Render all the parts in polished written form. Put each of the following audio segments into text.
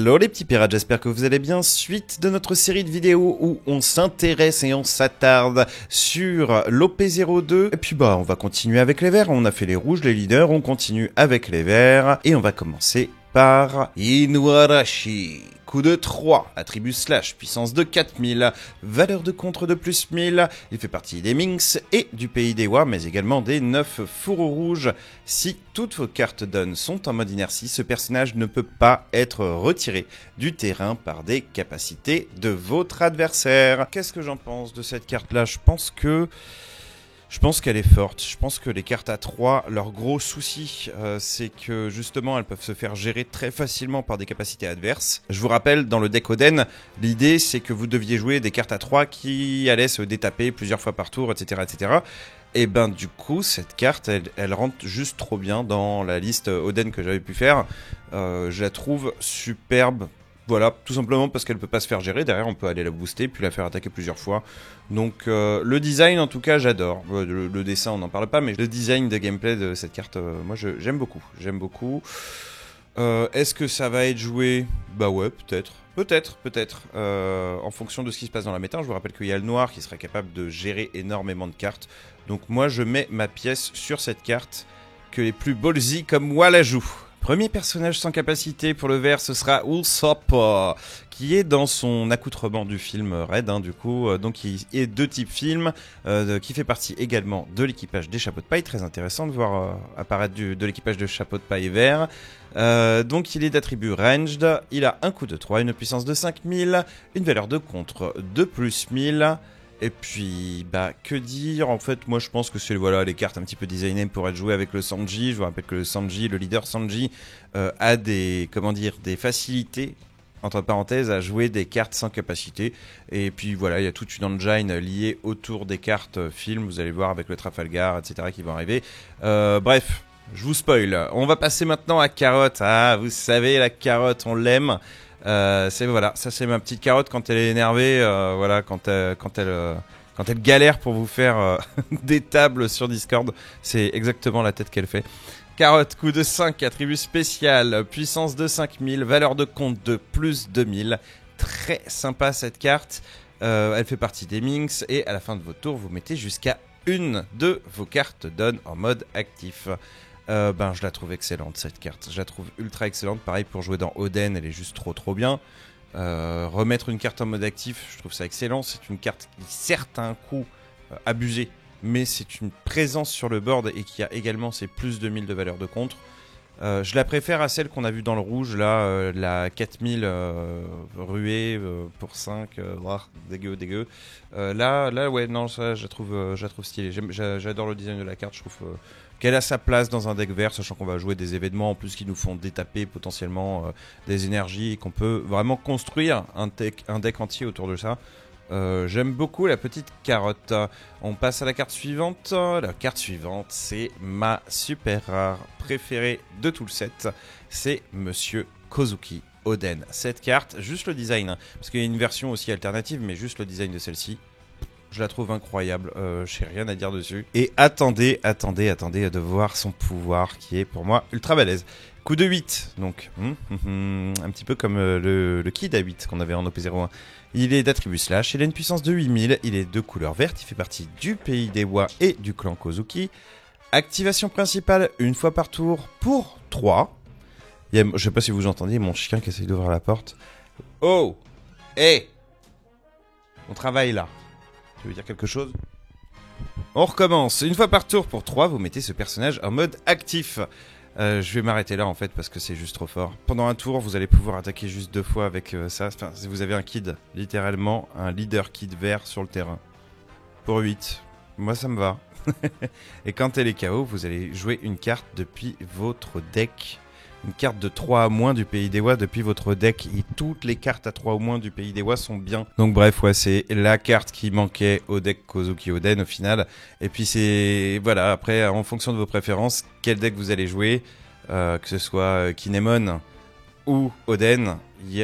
Hello les petits pirates, j'espère que vous allez bien. Suite de notre série de vidéos où on s'intéresse et on s'attarde sur l'OP02. Et puis on va continuer avec les verts. On a fait les rouges, les leaders, on continue avec les verts. Et on va commencer par Inuarashi. Coup de 3, attribut slash, puissance de 4000, valeur de contre de plus 1000, il fait partie des Minx et du pays des Wa, mais également des 9 fourreaux rouges. Si toutes vos cartes donnent sont en mode inertie, ce personnage ne peut pas être retiré du terrain par des capacités de votre adversaire. Qu'est-ce que j'en pense de cette carte-là? Je pense qu'elle est forte. Je pense que les cartes à 3, leur gros souci, c'est que justement, elles peuvent se faire gérer très facilement par des capacités adverses. Je vous rappelle, dans le deck Oden, l'idée c'est que vous deviez jouer des cartes à 3 qui allaient se détaper plusieurs fois par tour, etc. etc. Et du coup, cette carte, elle rentre juste trop bien dans la liste Oden que j'avais pu faire. Je la trouve superbe. Voilà, tout simplement parce qu'elle peut pas se faire gérer. Derrière, on peut aller la booster, puis la faire attaquer plusieurs fois. Donc, le design, en tout cas, j'adore. Le dessin, on n'en parle pas, mais le design de gameplay de cette carte, moi, j'aime beaucoup. J'aime beaucoup. Est-ce que ça va être joué? Bah ouais, peut-être. Peut-être. En fonction de ce qui se passe dans la méta. Je vous rappelle qu'il y a le noir qui serait capable de gérer énormément de cartes. Donc, moi, je mets ma pièce sur cette carte que les plus ballsy comme moi la jouent. Premier personnage sans capacité pour le vert, ce sera Usopp, qui est dans son accoutrement du film Red, du coup, donc il est de type film, qui fait partie également de l'équipage des chapeaux de paille, très intéressant de voir apparaître de l'équipage de chapeaux de paille vert. Donc il est d'attribut ranged, il a un coup de 3, une puissance de 5000, une valeur de contre de plus 1000. Et puis, que dire? En fait, moi je pense que c'est les cartes un petit peu designées pour être jouées avec le Sanji. Je vous rappelle que le leader Sanji, a des facilités, entre parenthèses, à jouer des cartes sans capacité. Et puis voilà, il y a toute une engine liée autour des cartes film. Vous allez voir avec le Trafalgar, etc. qui vont arriver. Bref, je vous spoil. On va passer maintenant à Carotte. Ah, vous savez, la Carotte, on l'aime. Ça c'est ma petite carotte quand elle est énervée, quand elle galère pour vous faire des tables sur Discord, c'est exactement la tête qu'elle fait. Carotte, coup de 5, attribut spécial, puissance de 5000, valeur de compte de plus 2000, très sympa cette carte, elle fait partie des Minx et à la fin de votre tour vous mettez jusqu'à une de vos cartes donne en mode actif. Je la trouve excellente cette carte, je la trouve ultra excellente. Pareil pour jouer dans Oden, elle est juste trop bien. Remettre une carte en mode actif, je trouve ça excellent. C'est une carte qui certes a un coût abusé, mais c'est une présence sur le board et qui a également ses plus 2000 de valeur de contre. Je la préfère à celle qu'on a vue dans le rouge, là, la 4000 ruée pour 5, dégueu. Là, ouais, non, ça, je la trouve stylée. J'adore le design de la carte, je trouve qu'elle a sa place dans un deck vert, sachant qu'on va jouer des événements en plus qui nous font détaper potentiellement des énergies et qu'on peut vraiment construire un deck entier autour de ça. J'aime beaucoup la petite carotte. On passe à la carte suivante. La carte suivante, c'est ma super rare préférée de tout le set. C'est Monsieur Kozuki Oden. Cette carte, juste le design, parce qu'il y a une version aussi alternative, mais juste le design de celle-ci, je la trouve incroyable. Je n'ai rien à dire dessus. Et attendez de voir son pouvoir qui est pour moi ultra balèze. Coup de 8, donc un petit peu comme le Kid à 8 qu'on avait en OP01. Il est d'attribut slash, il a une puissance de 8000, il est de couleur verte, il fait partie du pays des Wa et du clan Kozuki. Activation principale, une fois par tour pour 3. Je sais pas si vous entendiez mon chien qui essaye d'ouvrir la porte. Oh! Hey! On travaille là. Tu veux dire quelque chose? On recommence. Une fois par tour pour 3, vous mettez ce personnage en mode actif. Je vais m'arrêter là en fait parce que c'est juste trop fort. Pendant un tour, vous allez pouvoir attaquer juste 2 fois avec ça. Enfin, si vous avez un kid, littéralement un leader kid vert sur le terrain. Pour 8. Moi ça me va. Et quand elle est KO, vous allez jouer une carte depuis votre deck. Une carte de 3 à moins du pays des Wa depuis votre deck. Et toutes les cartes à 3 ou moins du pays des Wa sont bien. Donc bref, ouais, c'est la carte qui manquait au deck Kozuki Oden au final. Et puis c'est... Voilà, après, en fonction de vos préférences, quel deck vous allez jouer, que ce soit Kinemon ou Oden,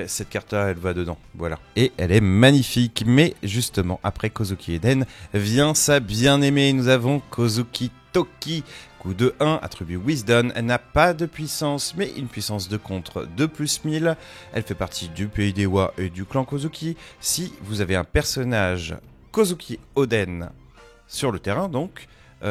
cette carte-là, elle va dedans. Voilà. Et elle est magnifique. Mais justement, après Kozuki Eden, vient sa bien-aimée. Nous avons Kozuki Toki. Coup de 1, attribut Wisdom. Elle n'a pas de puissance, mais une puissance de contre de plus 1000. Elle fait partie du pays d'Ewa et du clan Kozuki. Si vous avez un personnage Kozuki Oden sur le terrain, donc,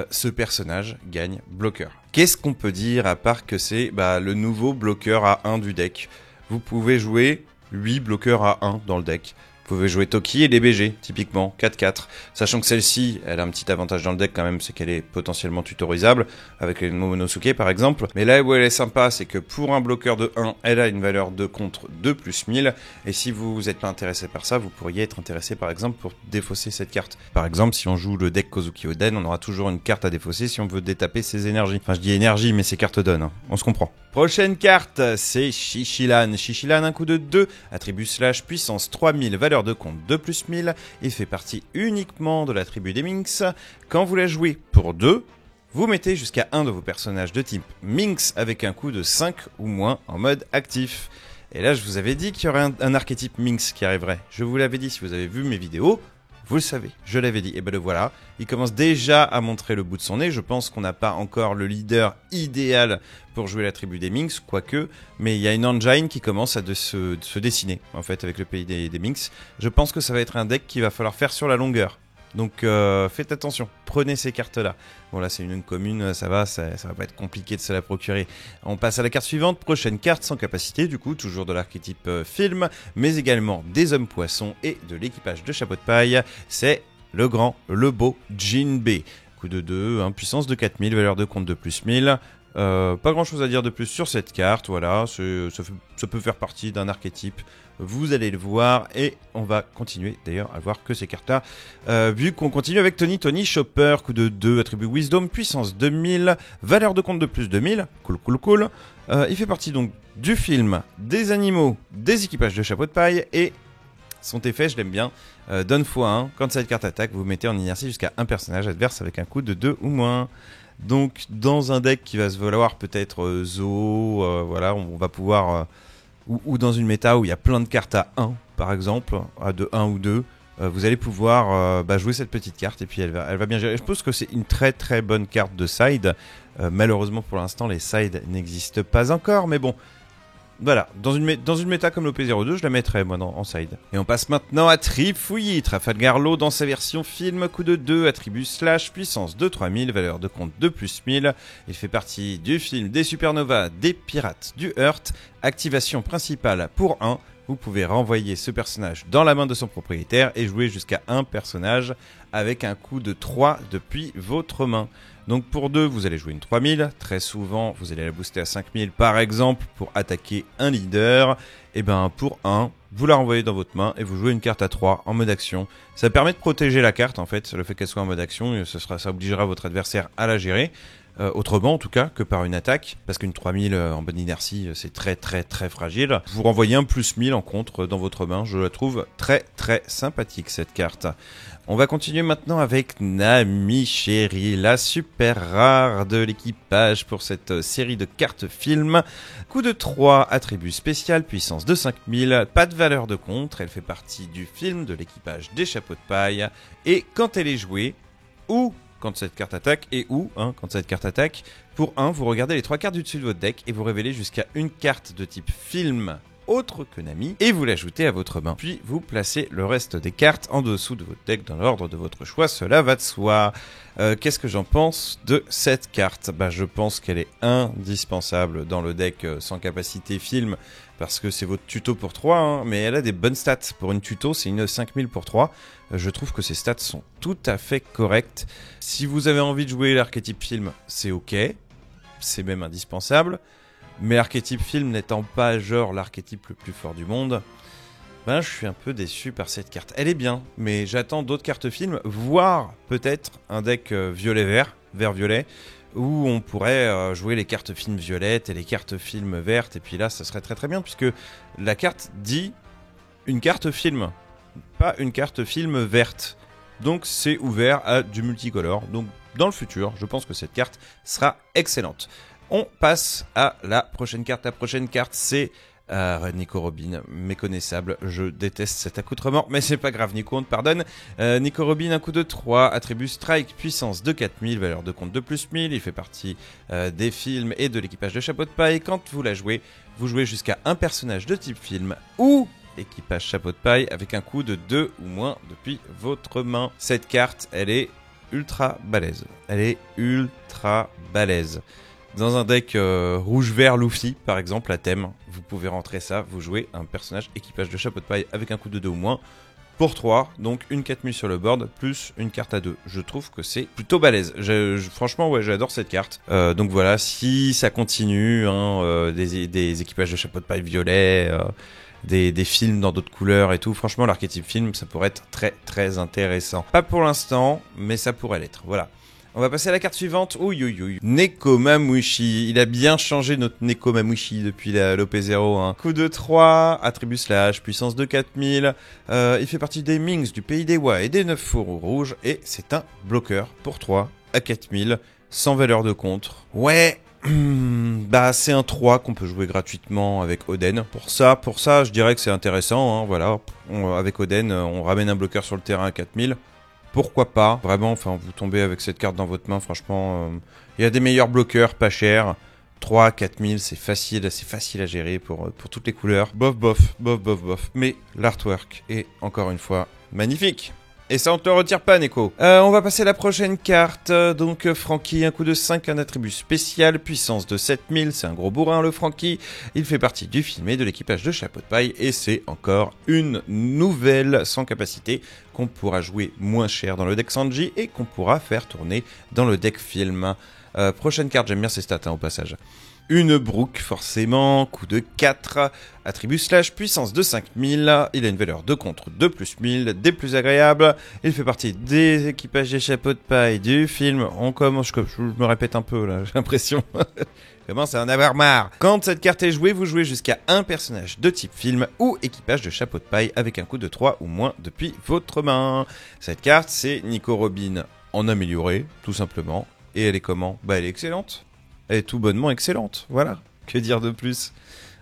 ce personnage gagne bloqueur. Qu'est-ce qu'on peut dire à part que c'est le nouveau bloqueur à 1 du deck? Vous pouvez jouer 8 bloqueurs à 1 dans le deck. Vous pouvez jouer Toki et les BG, typiquement, 4-4. Sachant que celle-ci, elle a un petit avantage dans le deck quand même, c'est qu'elle est potentiellement tutorisable, avec les Momonosuke par exemple. Mais là où elle est sympa, c'est que pour un bloqueur de 1, elle a une valeur de contre de plus 1000. Et si vous n'êtes pas intéressé par ça, vous pourriez être intéressé par exemple pour défausser cette carte. Par exemple, si on joue le deck Kozuki Oden, on aura toujours une carte à défausser si on veut détaper ses énergies. Enfin, je dis énergie, mais ses cartes donnent, hein. On se comprend. Prochaine carte, c'est Shishilan. Shishilan, un coup de 2, attribut slash, puissance 3000, valeur de compte 2 plus 1000. Il fait partie uniquement de la tribu des Minx. Quand vous la jouez pour 2, vous mettez jusqu'à un de vos personnages de type Minx avec un coup de 5 ou moins en mode actif. Et là, je vous avais dit qu'il y aurait un archétype Minx qui arriverait. Je vous l'avais dit, si vous avez vu mes vidéos, vous le savez, je l'avais dit. Et ben le voilà, il commence déjà à montrer le bout de son nez. Je pense qu'on n'a pas encore le leader idéal pour jouer la tribu des Minx, quoique, mais il y a une engine qui commence à se dessiner, en fait, avec le pays des Minx. Je pense que ça va être un deck qu'il va falloir faire sur la longueur. Donc faites attention, prenez ces cartes-là. Bon là c'est une commune, ça va pas être compliqué de se la procurer. On passe à la carte suivante, prochaine carte sans capacité, du coup toujours de l'archétype film, mais également des hommes poissons et de l'équipage de chapeau de paille. C'est le grand, le beau Jinbei. Coup de 2, puissance de 4000, valeur de compte de plus 1000. Pas grand chose à dire de plus sur cette carte, voilà, ça peut faire partie d'un archétype, vous allez le voir, et on va continuer d'ailleurs à voir que ces cartes-là, vu qu'on continue avec Tony Chopper, coup de 2, attribut Wisdom, puissance 2000, valeur de compte de plus 2000, cool. Il fait partie donc du film, des animaux, des équipages de chapeau de paille, et son effet, je l'aime bien, donne x1, quand cette carte attaque, vous mettez en inertie jusqu'à un personnage adverse avec un coup de 2 ou moins. Donc dans un deck qui va se valoir peut-être Zo, voilà, on va pouvoir, ou dans une méta où il y a plein de cartes à 1 par exemple, à de 1 ou 2, vous allez pouvoir jouer cette petite carte et puis elle va bien gérer. Je pense que c'est une très très bonne carte de side. Malheureusement pour l'instant les sides n'existent pas encore, mais bon. Voilà, dans une méta comme l'OP02, je la mettrais moi en side. Et on passe maintenant à Trifouillis, Trafalgar Law dans sa version film, coup de 2, attribut slash, puissance de 3000, valeur de compte de plus 1000. Il fait partie du film des Supernovas, des Pirates du Heart, activation principale pour 1. Vous pouvez renvoyer ce personnage dans la main de son propriétaire et jouer jusqu'à un personnage avec un coup de 3 depuis votre main. Donc pour 2, vous allez jouer une 3000. Très souvent, vous allez la booster à 5000 par exemple pour attaquer un leader. Et ben pour 1, vous la renvoyez dans votre main et vous jouez une carte à 3 en mode action. Ça permet de protéger la carte en fait, le fait qu'elle soit en mode action, ça obligera votre adversaire à la gérer. Autrement en tout cas que par une attaque, parce qu'une 3000 en bonne inertie c'est très très très fragile. Vous renvoyez un plus 1000 en contre dans votre main, je la trouve très très sympathique cette carte. On va continuer maintenant avec Nami Chérie, la super rare de l'équipage pour cette série de cartes film. Coup de 3, attribut spécial, puissance de 5000, pas de valeur de contre, elle fait partie du film de l'équipage des chapeaux de paille. Et quand elle est jouée, ou quand cette carte attaque, quand cette carte attaque, pour 1, vous regardez les 3 cartes du dessus de votre deck et vous révélez jusqu'à une carte de type film autre que Nami et vous l'ajoutez à votre main. Puis vous placez le reste des cartes en dessous de votre deck dans l'ordre de votre choix, cela va de soi. Qu'est-ce que j'en pense de cette carte ? Je pense qu'elle est indispensable dans le deck sans capacité film parce que c'est votre tuto pour 3, mais elle a des bonnes stats. Pour une tuto, c'est une 5000 pour 3. Je trouve que ces stats sont tout à fait correctes. Si vous avez envie de jouer l'archétype film, c'est ok, c'est même indispensable. Mais l'archétype film n'étant pas genre l'archétype le plus fort du monde, je suis un peu déçu par cette carte. Elle est bien, mais j'attends d'autres cartes film, voire peut-être un deck violet-vert, vert-violet, où on pourrait jouer les cartes film violettes et les cartes film vertes, et puis là ça serait très très bien, puisque la carte dit une carte film, pas une carte film verte. Donc c'est ouvert à du multicolore, donc dans le futur, je pense que cette carte sera excellente. On passe à la prochaine carte. La prochaine carte, c'est Nico Robin, méconnaissable, je déteste cet accoutrement, mais c'est pas grave, Nico, on te pardonne. Nico Robin, un coup de 3, attribut strike, puissance de 4000, valeur de compte de plus 1000, il fait partie des films et de l'équipage de Chapeau de Paille. Quand vous la jouez, vous jouez jusqu'à un personnage de type film ou équipage Chapeau de Paille avec un coup de 2 ou moins depuis votre main. Cette carte, elle est ultra balèze. Elle est ultra balèze. Dans un deck rouge-vert Luffy, par exemple, à thème, vous pouvez rentrer ça, vous jouez un personnage équipage de Chapeau de Paille avec un coup de 2 ou moins pour 3, donc une 4000 sur le board, plus une carte à 2. Je trouve que c'est plutôt balèze. Franchement, ouais, j'adore cette carte. Donc voilà, si ça continue, des équipages de Chapeau de Paille violet, des films dans d'autres couleurs et tout, franchement, l'archétype film, ça pourrait être très très intéressant. Pas pour l'instant, mais ça pourrait l'être, voilà. On va passer à la carte suivante. Ouïouïouï. Nekomamushi. Il a bien changé notre Nekomamushi depuis l'OP0. Coup de 3, attribut slash, puissance de 4000. Il fait partie des Minx, du pays des Wa et des 9 fourrures rouges. Et c'est un bloqueur pour 3 à 4000, sans valeur de contre. Ouais. Bah c'est un 3 qu'on peut jouer gratuitement avec Oden. Pour ça, je dirais que c'est intéressant. Voilà. Avec Oden, on ramène un bloqueur sur le terrain à 4000. Pourquoi pas? Vraiment, enfin, vous tombez avec cette carte dans votre main, franchement, il y a des meilleurs bloqueurs, pas chers. 3, 4000, c'est facile à gérer pour toutes les couleurs. Bof. Mais l'artwork est, encore une fois, magnifique. Et ça, on te le retire pas, Neko. On va passer à la prochaine carte. Donc, Franky, un coup de 5, un attribut spécial, puissance de 7000. C'est un gros bourrin, le Franky. Il fait partie du film et de l'équipage de Chapeau de Paille. Et c'est encore une nouvelle sans capacité qu'on pourra jouer moins cher dans le deck Sanji et qu'on pourra faire tourner dans le deck film. Prochaine carte, j'aime bien ses stats, au passage. Une Brook, forcément, coup de 4, attribut slash, puissance de 5000, il a une valeur de contre de plus 1000, des plus agréables, il fait partie des équipages des Chapeaux de Paille du film, on commence, je me répète un peu là, j'ai l'impression, commence à en avoir marre. Quand cette carte est jouée, vous jouez jusqu'à un personnage de type film ou équipage de Chapeau de Paille avec un coup de 3 ou moins depuis votre main. Cette carte, c'est Nico Robin en amélioré, tout simplement, et elle est comment? Bah elle est excellente. Elle est tout bonnement excellente, voilà. Que dire de plus?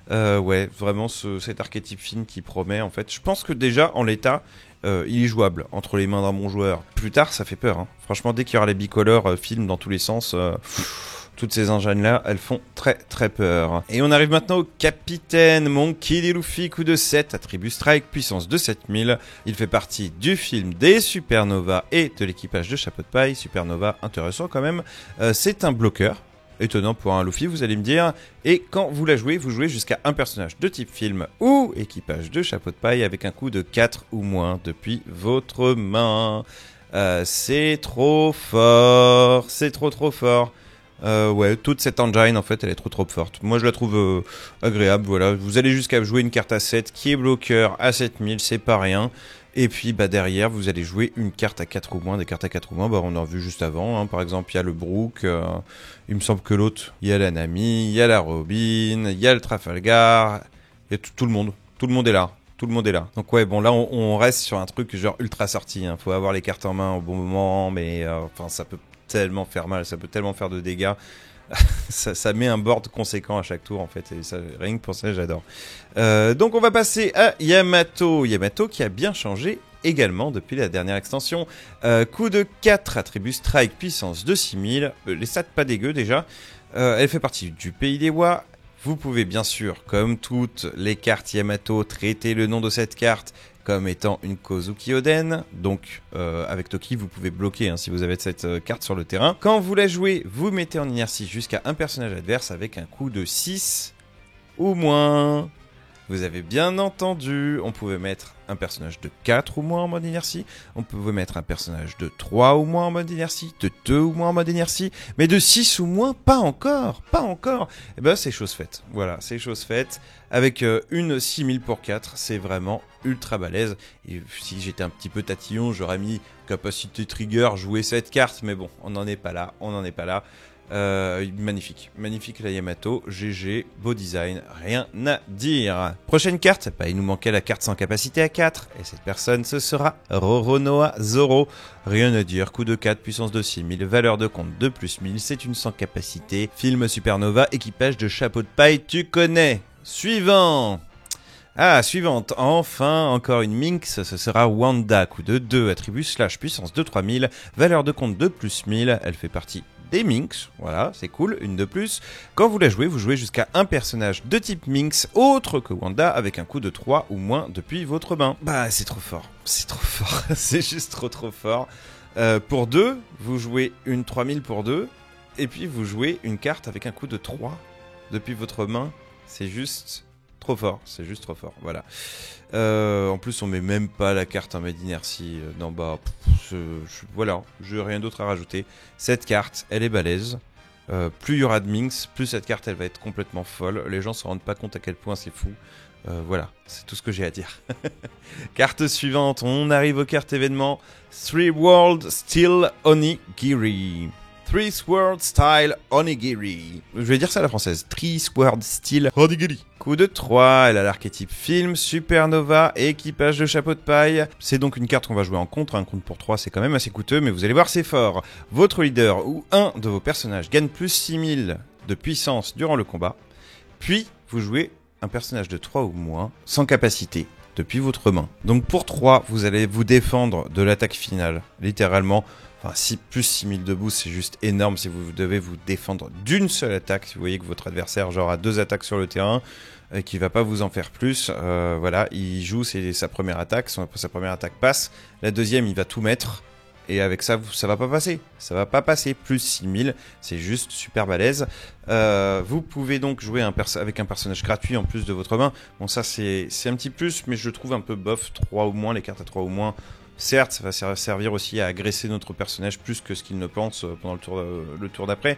Ouais, vraiment cet archétype film qui promet, en fait. Je pense que déjà, en l'état, il est jouable entre les mains d'un bon joueur. Plus tard, ça fait peur. Franchement, dès qu'il y aura les bicolores film dans tous les sens, toutes ces engines-là, elles font très très peur. Et on arrive maintenant au capitaine Monkey D. Luffy, coup de 7, attribut strike, puissance de 7000. Il fait partie du film des Supernova et de l'équipage de Chapeau de Paille. Supernova, intéressant quand même. C'est un bloqueur. Étonnant pour un Luffy, vous allez me dire. Et quand vous la jouez, vous jouez jusqu'à un personnage de type film ou équipage de Chapeau de Paille avec un coup de 4 ou moins depuis votre main. C'est trop fort. C'est trop fort. Ouais, toute cette engine, en fait, elle est trop forte. Moi, je la trouve agréable, voilà. Vous allez jusqu'à jouer une carte à 7 qui est bloqueur à 7000, c'est pas rien. Et puis bah derrière, vous allez jouer une carte à 4 ou moins. Des cartes à 4 ou moins, bah on en a vu juste avant. Par exemple, il y a le Brook. Il me semble que l'autre, il y a la Nami, il y a la Robin, il y a le Trafalgar. Il y a tout le monde. Tout le monde est là. Tout le monde est là. Donc ouais, bon là, on reste sur un truc genre ultra sorti. Faut avoir les cartes en main au bon moment. Mais enfin, ça peut tellement faire mal. Ça peut tellement faire de dégâts. ça met un board conséquent à chaque tour en fait, et ça, rien que pour ça j'adore. Donc on va passer à Yamato qui a bien changé également depuis la dernière extension. Coup de 4, attribut strike, puissance de 6000, les stats pas dégueu déjà. Elle fait partie du pays des Wa. Vous pouvez bien sûr, comme toutes les cartes Yamato, traiter le nom de cette carte comme étant une Kozuki Oden. Donc avec Toki, vous pouvez bloquer si vous avez cette carte sur le terrain. Quand vous la jouez, vous mettez en inertie jusqu'à un personnage adverse avec un coup de 6 ou moins. Vous avez bien entendu, on pouvait mettre un personnage de 4 ou moins en mode inertie, on pouvait mettre un personnage de 3 ou moins en mode inertie, de 2 ou moins en mode inertie, mais de 6 ou moins, pas encore. Et ben c'est chose faite, voilà, c'est chose faite. Avec une 6000 pour 4, c'est vraiment ultra balèze. Et si j'étais un petit peu tatillon, j'aurais mis capacité trigger, jouer cette carte, mais bon, on n'en est pas là. Magnifique la Yamato, GG, beau design, rien à dire. Prochaine carte, il nous manquait la carte sans capacité à 4, et cette personne ce sera Roronoa Zoro. Rien à dire, coup de 4, puissance de 6000, valeur de compte de plus 1000, c'est une sans capacité. Film Supernova, équipage de Chapeau de Paille, tu connais. Suivant. Ah, suivante. Enfin, encore une Minx, ce sera Wanda. Coup de 2, attribut slash puissance de 3000, valeur de compte de plus 1000. Elle fait partie des Minx. Voilà, c'est cool, une de plus. Quand vous la jouez, vous jouez jusqu'à un personnage de type Minx autre que Wanda avec un coup de 3 ou moins depuis votre main. Bah, c'est trop fort. C'est trop fort. C'est juste trop fort. Pour 2, vous jouez une 3000 pour 2. Et puis vous jouez une carte avec un coup de 3 depuis votre main. C'est juste trop fort, c'est juste trop fort, voilà. En plus, on met même pas la carte en mode inertie d'en bas. Voilà, je n'ai rien d'autre à rajouter. Cette carte, elle est balèze. Plus il y aura de Minx, plus cette carte, elle va être complètement folle. Les gens se rendent pas compte à quel point c'est fou. Voilà, c'est tout ce que j'ai à dire. Carte suivante, on arrive aux cartes événements. Three World Steel Onigiri. Three Sword Style Onigiri. Je vais dire ça à la française. Three Sword Style Onigiri. Coup de 3, elle a l'archétype film, supernova, équipage de chapeau de paille. C'est donc une carte qu'on va jouer en contre. Un contre pour 3, c'est quand même assez coûteux, mais vous allez voir, c'est fort. Votre leader ou un de vos personnages gagne plus 6000 de puissance durant le combat. Puis, vous jouez un personnage de 3 ou moins, sans capacité, depuis votre main. Donc pour 3, vous allez vous défendre de l'attaque finale, littéralement. Enfin, plus 6000 de boost, c'est juste énorme si vous devez vous défendre d'une seule attaque. Si vous voyez que votre adversaire genre a 2 attaques sur le terrain et qu'il va pas vous en faire plus, voilà, il joue sa première attaque, sa première attaque passe, la deuxième il va tout mettre et avec ça ça va pas passer. Ça va pas passer plus 6000, c'est juste super balèze. Vous pouvez donc jouer avec un personnage gratuit en plus de votre main. Bon, ça c'est un petit plus, mais je trouve un peu bof. 3 ou moins, les cartes à 3 ou moins. Certes, ça va servir aussi à agresser notre personnage plus que ce qu'il ne pense pendant le tour d'après.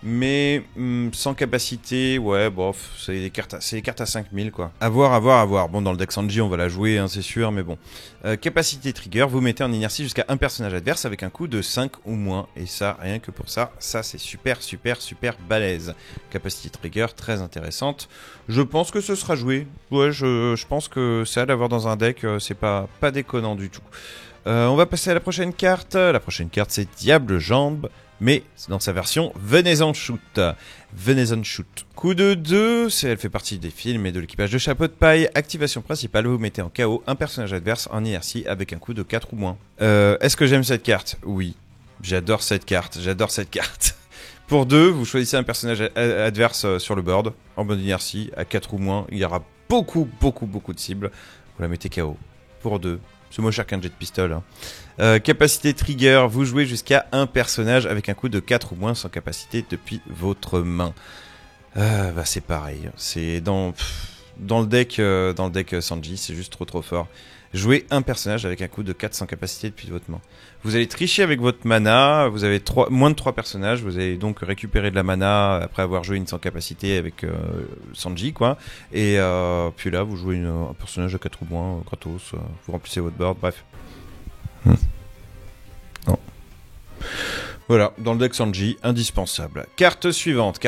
Mais sans capacité, ouais, bof, c'est des cartes à 5000 quoi. À voir. Bon, dans le deck Sanji, on va la jouer, hein, c'est sûr, mais bon. Capacité trigger, vous mettez en inertie jusqu'à un personnage adverse avec un coup de 5 ou moins. Et ça, rien que pour ça, c'est super balèze. Capacité trigger, très intéressante. Je pense que ce sera joué. Ouais, je pense que ça, d'avoir dans un deck, c'est pas déconnant du tout. On va passer à la prochaine carte. La prochaine carte, c'est Diable Jambe. Mais dans sa version Venez-en Shoot. Venez-en Shoot. Coup de 2, elle fait partie des films et de l'équipage de chapeau de paille. Activation principale, vous mettez en KO un personnage adverse en inertie avec un coup de 4 ou moins. Est-ce que j'aime cette carte? Oui. J'adore cette carte. Pour 2, vous choisissez un personnage adverse sur le board, en mode inertie, à 4 ou moins. Il y aura beaucoup de cibles. Vous la mettez KO. Pour 2. C'est moi chacun jet de pistol. Hein. Capacité trigger, vous jouez jusqu'à un personnage avec un coup de 4 ou moins sans capacité depuis votre main. Bah c'est pareil. C'est dans le deck Sanji, c'est juste trop fort. Jouez un personnage avec un coup de 4 sans capacité depuis votre main. Vous allez tricher avec votre mana, vous avez moins de 3 personnages, vous allez donc récupérer de la mana après avoir joué une sans capacité avec Sanji, quoi. Et puis là, vous jouez un personnage de 4 ou moins, gratos, vous remplissez votre board, bref. Non. Voilà, dans le deck Sanji, indispensable. Carte suivante,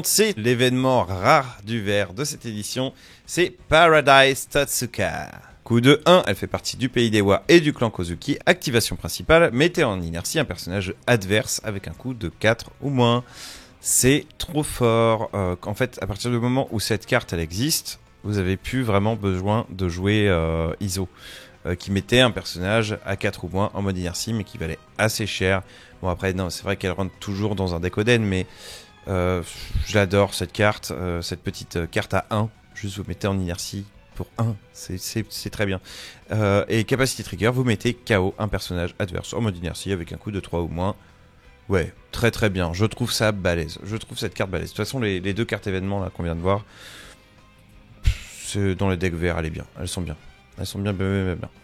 c'est l'événement rare du verre de cette édition, c'est Paradise Tatsuka. Coup de 1, elle fait partie du pays d'Ewa et du clan Kozuki. Activation principale, mettez en inertie un personnage adverse avec un coup de 4 ou moins. C'est trop fort. En fait, à partir du moment où cette carte elle existe, vous avez plus vraiment besoin de jouer ISO. Qui mettait un personnage à 4 ou moins en mode inertie, mais qui valait assez cher. Bon après, non, c'est vrai qu'elle rentre toujours dans un deck Oden, mais j'adore cette carte, cette petite carte à 1. Juste vous mettez en inertie. Pour 1, c'est très bien. Et capacité trigger, vous mettez KO un personnage adverse en mode inertie avec un coup de 3 ou moins. Ouais, très bien. Je trouve ça balèze. Je trouve cette carte balèze. De toute façon, les 2 cartes événements là qu'on vient de voir, dans les decks verts, elles sont bien. Elles sont bien.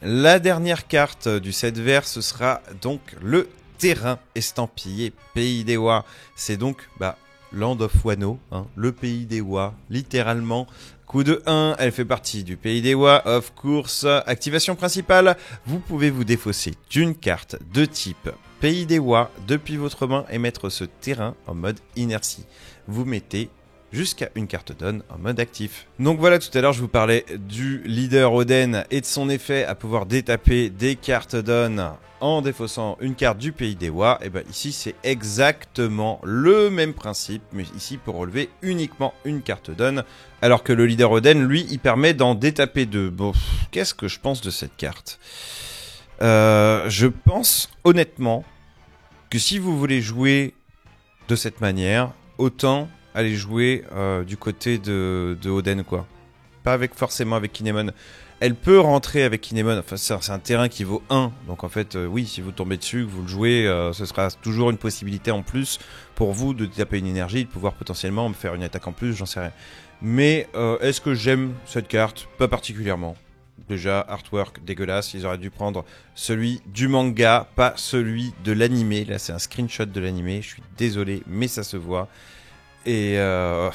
La dernière carte du set vert, ce sera donc le terrain estampillé Pays d'Ewa. C'est donc Land of Wano, hein, le Pays d'Ewa, littéralement. Coup de 1, elle fait partie du Pays d'Ewa, of course. Activation principale, vous pouvez vous défausser d'une carte de type Pays d'Ewa depuis votre main et mettre ce terrain en mode inertie. Vous mettez jusqu'à une carte Dawn en mode actif. Donc voilà, tout à l'heure je vous parlais du leader Oden et de son effet à pouvoir détaper des cartes Dawn en défaussant une carte du pays d'Eywa. Et ben ici c'est exactement le même principe, mais ici pour relever uniquement une carte Dawn, alors que le leader Oden, lui, il permet d'en détaper deux. Bon, qu'est-ce que je pense de cette carte ? Je pense honnêtement que si vous voulez jouer de cette manière, autant aller jouer du côté de Oden, quoi. Pas forcément avec Kinemon. Elle peut rentrer avec Kinemon, enfin c'est un terrain qui vaut 1, donc en fait oui, si vous tombez dessus, que vous le jouez, ce sera toujours une possibilité en plus pour vous de taper une énergie, de pouvoir potentiellement me faire une attaque en plus, j'en sais rien. Mais est-ce que j'aime cette carte ? Pas particulièrement. Déjà, artwork dégueulasse, ils auraient dû prendre celui du manga, pas celui de l'animé. Là, c'est un screenshot de l'animé, je suis désolé, mais ça se voit. Et je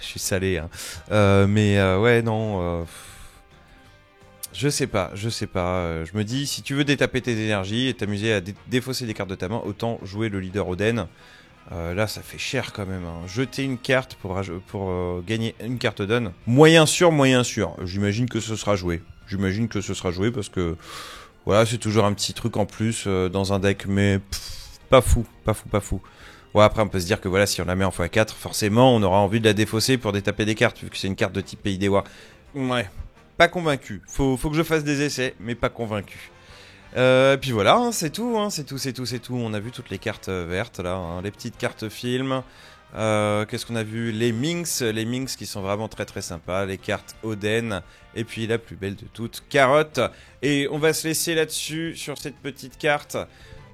suis salé, hein. Ouais, non... Je sais pas. Je me dis, si tu veux détaper tes énergies et t'amuser à défausser des cartes de ta main, autant jouer le leader Oden. Là, ça fait cher quand même, hein. Jeter une carte pour gagner une carte Dawn. Moyen sûr. J'imagine que ce sera joué. Parce que voilà, c'est toujours un petit truc en plus dans un deck, mais pas fou. Ouais, après on peut se dire que voilà, si on la met en x4, forcément on aura envie de la défausser pour détaper des cartes, vu que c'est une carte de type Pays d'Eywa. Ouais, pas convaincu. Faut que je fasse des essais, mais pas convaincu. Puis voilà, hein, c'est tout. On a vu toutes les cartes vertes là, hein, les petites cartes films. Qu'est-ce qu'on a vu ? Les Minx qui sont vraiment très très sympas, les cartes Oden, et puis la plus belle de toutes, Carotte. Et on va se laisser là-dessus, sur cette petite carte.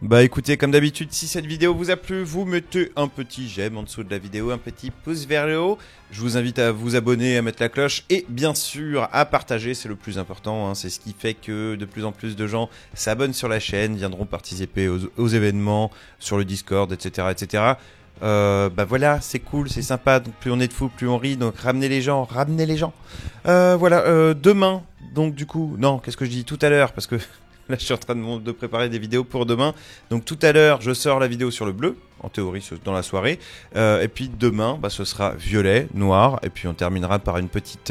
Bah écoutez, comme d'habitude, si cette vidéo vous a plu, vous mettez un petit j'aime en dessous de la vidéo, un petit pouce vers le haut. Je vous invite à vous abonner, à mettre la cloche et bien sûr à partager, c'est le plus important, hein. C'est ce qui fait que de plus en plus de gens s'abonnent sur la chaîne, viendront participer aux événements, sur le Discord, etc. Bah voilà, c'est cool, c'est sympa, donc plus on est de fous, plus on rit, donc ramenez les gens. Voilà, demain, donc du coup, non, qu'est-ce que je dis tout à l'heure, parce que là je suis en train de préparer des vidéos pour demain, donc tout à l'heure je sors la vidéo sur le bleu, en théorie dans la soirée, et puis demain bah, ce sera violet, noir, et puis on terminera par une petite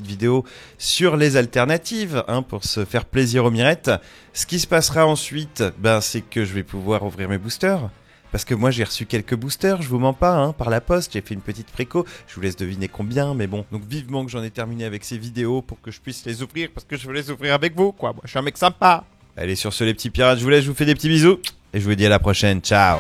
vidéo sur les alternatives, hein, pour se faire plaisir aux mirettes. Ce qui se passera ensuite, bah, c'est que je vais pouvoir ouvrir mes boosters. Parce que moi j'ai reçu quelques boosters, je vous mens pas, hein, par la poste, j'ai fait une petite préco, je vous laisse deviner combien, mais bon. Donc vivement que j'en ai terminé avec ces vidéos pour que je puisse les ouvrir, parce que je veux les ouvrir avec vous, quoi. Moi je suis un mec sympa. Allez, sur ce les petits pirates, je vous laisse, je vous fais des petits bisous, et je vous dis à la prochaine, ciao.